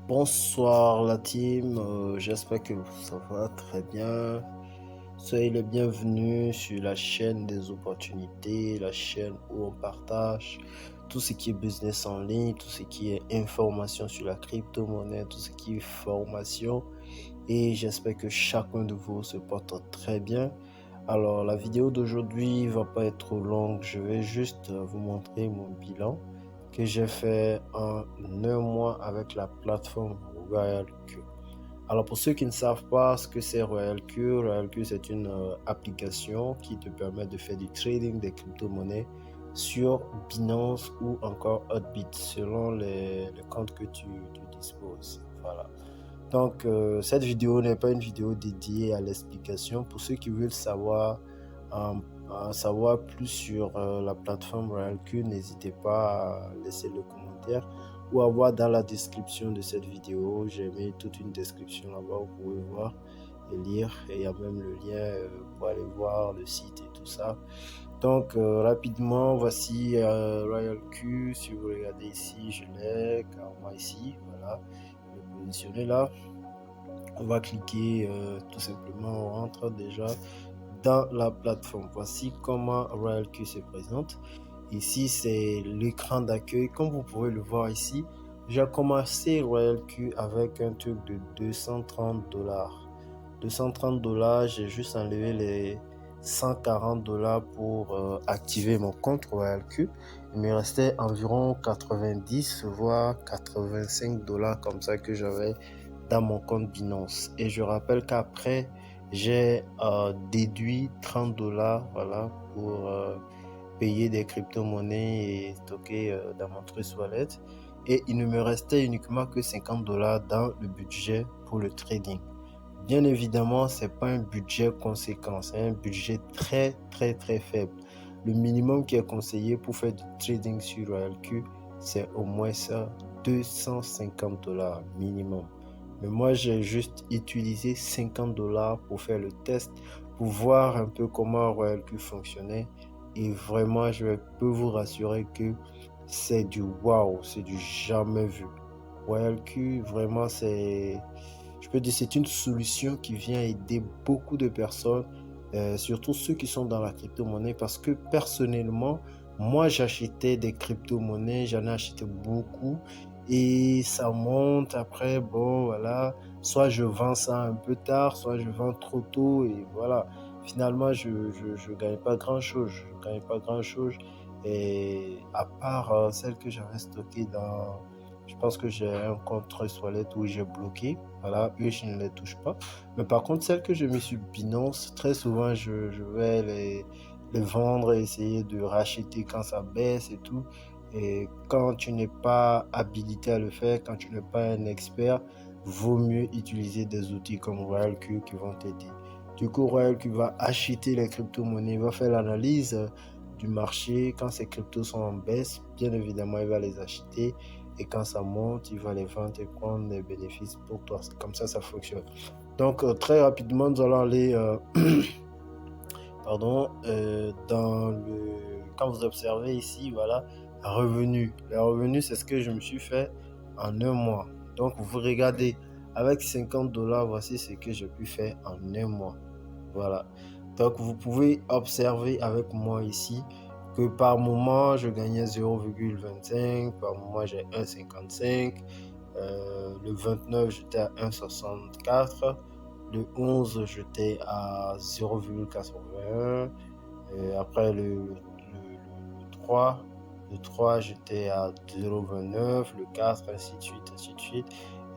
Bonsoir la team, j'espère que ça va très bien. Soyez les bienvenus sur la chaîne des opportunités, la chaîne où on partage tout ce qui est business en ligne, tout ce qui est information sur la crypto-monnaie, tout ce qui est formation. Et j'espère que chacun de vous se porte très bien. Alors la vidéo d'aujourd'hui va pas être trop longue, je vais juste vous montrer mon bilan que j'ai fait en un mois avec la plateforme RoyalQ. Alors pour ceux qui ne savent pas ce que c'est RoyalQ, RoyalQ c'est une application qui te permet de faire du trading des crypto-monnaies sur Binance ou encore Hotbit selon les comptes que tu disposes. Voilà. Donc cette vidéo n'est pas une vidéo dédiée à l'explication. Pour ceux qui veulent savoir plus sur la plateforme RoyalQ, n'hésitez pas à laisser le commentaire ou à voir dans la description de cette vidéo. J'ai mis toute une description là-bas, vous pouvez voir et lire. Et il y a même le lien pour aller voir le site et tout ça. Donc rapidement, voici RoyalQ. Si vous regardez ici, je l'ai carrément ici. Voilà, je l'ai positionné là. On va cliquer tout simplement, on rentre déjà dans la plateforme. Voici comment RoyalQ se présente. Ici, c'est l'écran d'accueil. Comme vous pouvez le voir ici, j'ai commencé RoyalQ avec un truc de 230 $. 230 $, j'ai juste enlevé les 140 $ pour activer mon compte RoyalQ. Il me restait environ 90 voire 85 $ comme ça que j'avais dans mon compte Binance. Et je rappelle qu'après, j'ai déduit 30 $ voilà, pour payer des crypto-monnaies et stocker dans mon Trust Wallet. Et il ne me restait uniquement que 50 $ dans le budget pour le trading. Bien évidemment, c'est pas un budget conséquent, c'est un budget très faible. Le minimum qui est conseillé pour faire du trading sur RoyalQ, c'est au moins ça, 250 $ minimum. Mais moi, j'ai juste utilisé 50 $ pour faire le test, pour voir un peu comment RoyalQ fonctionnait. Et vraiment, je peux vous rassurer que c'est du waouh, c'est du jamais vu. RoyalQ, vraiment, je peux dire, c'est une solution qui vient aider beaucoup de personnes, surtout ceux qui sont dans la crypto-monnaie, parce que personnellement, moi, j'achetais des crypto-monnaies, j'en ai acheté beaucoup, et ça monte après, bon, voilà, soit je vends ça un peu tard, soit je vends trop tôt, et voilà. Finalement, je gagne pas grand-chose, et à part celle que j'avais stockée dans... Je pense que j'ai un compte Trust Wallet où j'ai bloqué. Voilà, eux, je ne les touche pas. Mais par contre, celles que je me suis Binance, très souvent, je vais les vendre et essayer de racheter quand ça baisse et tout. Et quand tu n'es pas habilité à le faire, quand tu n'es pas un expert, vaut mieux utiliser des outils comme RoyalQ qui vont t'aider. Du coup, RoyalQ va acheter les crypto-monnaies, va faire l'analyse du marché. Quand ces cryptos sont en baisse, bien évidemment, il va les acheter. Et quand ça monte, il va les vendre et prendre des bénéfices pour toi. C'est comme ça fonctionne. Donc, très rapidement, nous allons aller dans le... Quand vous observez ici, voilà, revenus. Les revenus, c'est ce que je me suis fait en un mois. Donc, vous regardez, avec 50 $, voici ce que j'ai pu faire en un mois. Voilà. Donc, vous pouvez observer avec moi ici que par moment, je gagnais 0,25, par moment, j'ai 1,55. Le 29, j'étais à 1,64. Le 11, j'étais à 0,81. Après, le 3, j'étais à 0,29. Le 4, ainsi de suite, ainsi de suite.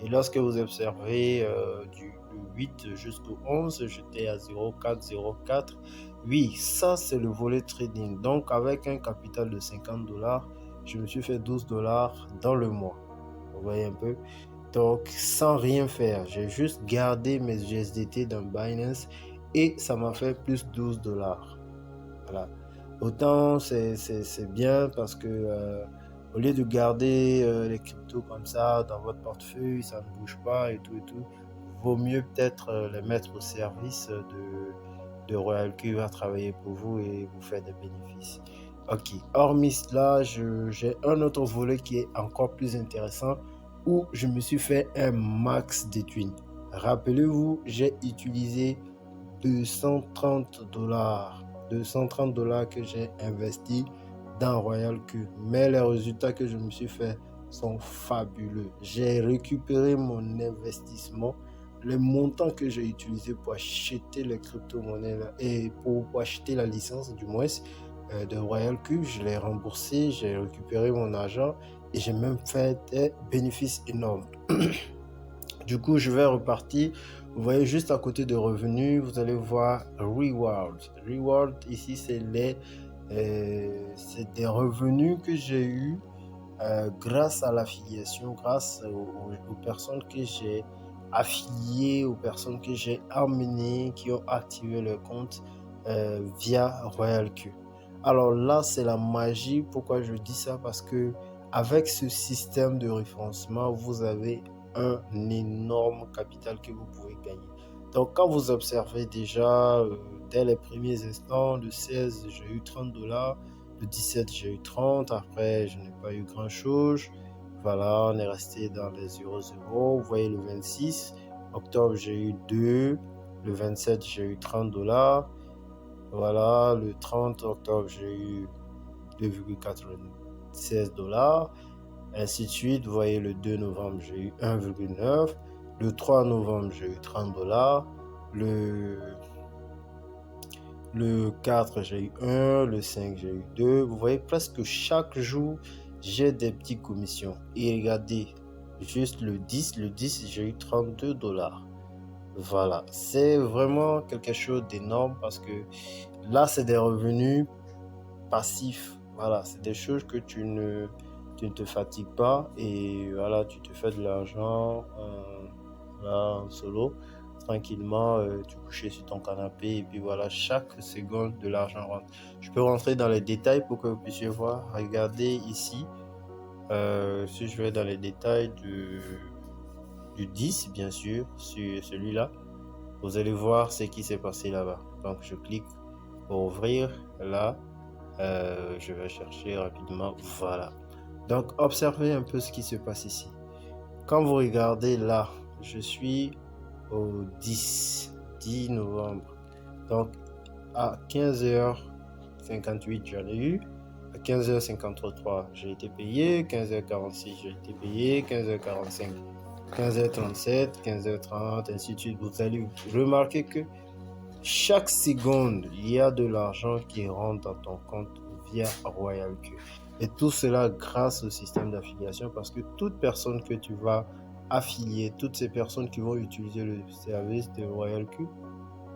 Et lorsque vous observez du 8 jusqu'au 11, j'étais à 0,4, 0,4. Oui, ça, c'est le volet trading. Donc, avec un capital de 50 $, je me suis fait 12 $ dans le mois. Vous voyez un peu? Donc, sans rien faire, j'ai juste gardé mes USDT dans Binance et ça m'a fait plus 12 $. Voilà. Autant c'est bien parce que au lieu de garder les cryptos comme ça dans votre portefeuille, ça ne bouge pas et tout, vaut mieux peut-être les mettre au service de RoyalQ qui va travailler pour vous et vous faire des bénéfices. Ok, hormis cela, j'ai un autre volet qui est encore plus intéressant. où je me suis fait un max de thunes. Rappelez-vous, j'ai utilisé 230 $. 230 $ que j'ai investi dans Royal Q. Mais les résultats que je me suis fait sont fabuleux. J'ai récupéré mon investissement, le montant que j'ai utilisé pour acheter les crypto-monnaies et pour acheter la licence du moins de Royal Q. Je l'ai remboursé, j'ai récupéré mon argent et j'ai même fait des bénéfices énormes. Du coup, je vais repartir. Vous voyez juste à côté de revenus, vous allez voir Reward. Reward, ici, c'est des revenus que j'ai eu grâce à l'affiliation, grâce aux personnes que j'ai affiliées, aux personnes que j'ai amenées, qui ont activé leur compte via Royal Q. Alors là, c'est la magie. Pourquoi je dis ça? Parce que avec ce système de référencement, vous avez un énorme capital que vous pouvez gagner. Donc, quand vous observez déjà, dès les premiers instants, le 16, j'ai eu 30 $. Le 17, j'ai eu 30. Après, je n'ai pas eu grand-chose. Voilà, on est resté dans les 0,0. Vous voyez, le 26 octobre, j'ai eu 2. Le 27, j'ai eu 30 $. Voilà, le 30 octobre, j'ai eu 2,96 $. Ainsi de suite. Vous voyez, le 2 novembre, j'ai eu 1,9. Le 3 novembre, j'ai eu 30 $. Le 4, j'ai eu 1. Le 5, j'ai eu 2. Vous voyez, presque chaque jour, j'ai des petites commissions. Et regardez, juste le 10, j'ai eu 32 $. Voilà, c'est vraiment quelque chose d'énorme parce que là, c'est des revenus passifs. Voilà, c'est des choses que tu ne te fatigues pas et voilà, tu te fais de l'argent en solo, tranquillement, tu couches sur ton canapé et puis voilà, chaque seconde de l'argent rentre. Je peux rentrer dans les détails pour que vous puissiez voir. Regardez ici, si je vais dans les détails du 10, bien sûr, sur celui-là, vous allez voir ce qui s'est passé là-bas. Donc, je clique pour ouvrir. Là, je vais chercher rapidement. Voilà. Donc, observez un peu ce qui se passe ici. Quand vous regardez là, je suis au 10 novembre. Donc, à 15h58, j'en ai eu. À 15h53, j'ai été payé. 15h46, j'ai été payé. 15h45, 15h37, 15h30, ainsi de suite. Vous allez remarquer que chaque seconde, il y a de l'argent qui rentre dans ton compte via Royal Q. Et tout cela grâce au système d'affiliation parce que toute personne que tu vas affilier, toutes ces personnes qui vont utiliser le service de Royal Q,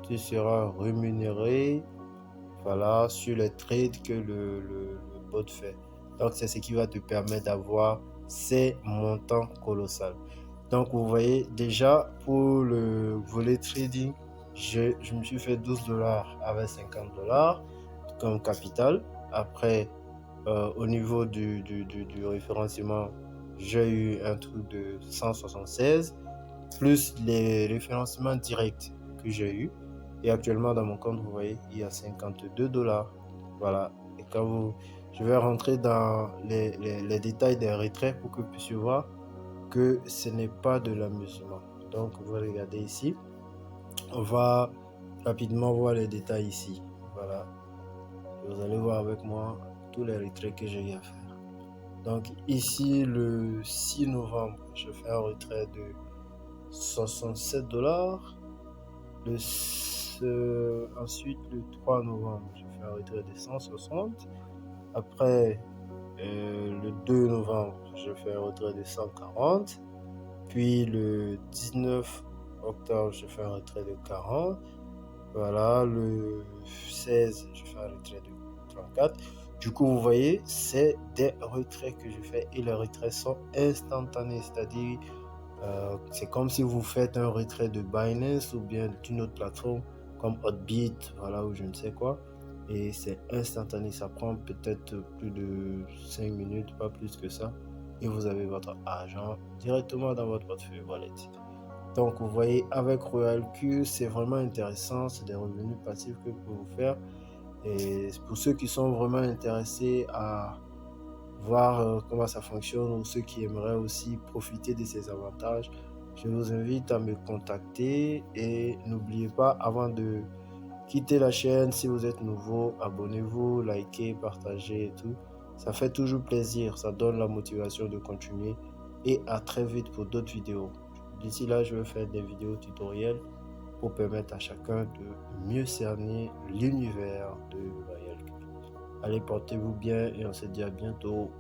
tu seras rémunéré, voilà, sur les trades que le bot fait. Donc, c'est ce qui va te permettre d'avoir ces montants colossaux. Donc, vous voyez, déjà, pour le volet trading, je me suis fait 12 $ avec 50 $ comme capital. Après, au niveau du référencement, j'ai eu un truc de 176, plus les référencements directs que j'ai eu. Et actuellement, dans mon compte, vous voyez, il y a 52 $. Voilà. Et je vais rentrer dans les détails des retraits pour que vous puissiez voir que ce n'est pas de l'amusement. Donc, vous regardez ici. On va rapidement voir les détails ici. Voilà. Vous allez voir avec moi tous les retraits que j'ai eu à faire. Donc, ici, le 6 novembre, je fais un retrait de 67 $. Ensuite, le 3 novembre, je fais un retrait de 160. Après, le 2 novembre, je fais un retrait de 140. Puis le 19 octobre, je fais un retrait de 40. Voilà, le 16, je fais un retrait de 34. Du coup, vous voyez, c'est des retraits que je fais et les retraits sont instantanés. C'est-à-dire, c'est comme si vous faites un retrait de Binance ou bien d'une autre plateforme comme Hotbit, voilà, ou je ne sais quoi. Et c'est instantané, ça prend peut-être plus de 5 minutes, pas plus que ça. Et vous avez votre argent directement dans votre portefeuille wallet. Donc, vous voyez, avec Royal Q, c'est vraiment intéressant. C'est des revenus passifs que vous pouvez vous faire. Et pour ceux qui sont vraiment intéressés à voir comment ça fonctionne, ou ceux qui aimeraient aussi profiter de ces avantages, je vous invite à me contacter. Et n'oubliez pas, avant de quitter la chaîne, si vous êtes nouveau, abonnez-vous, likez, partagez et tout. Ça fait toujours plaisir, ça donne la motivation de continuer. Et à très vite pour d'autres vidéos. D'ici là, je vais faire des vidéos tutoriels pour permettre à chacun de mieux cerner l'univers de Royal Q. Allez, portez-vous bien et on se dit à bientôt.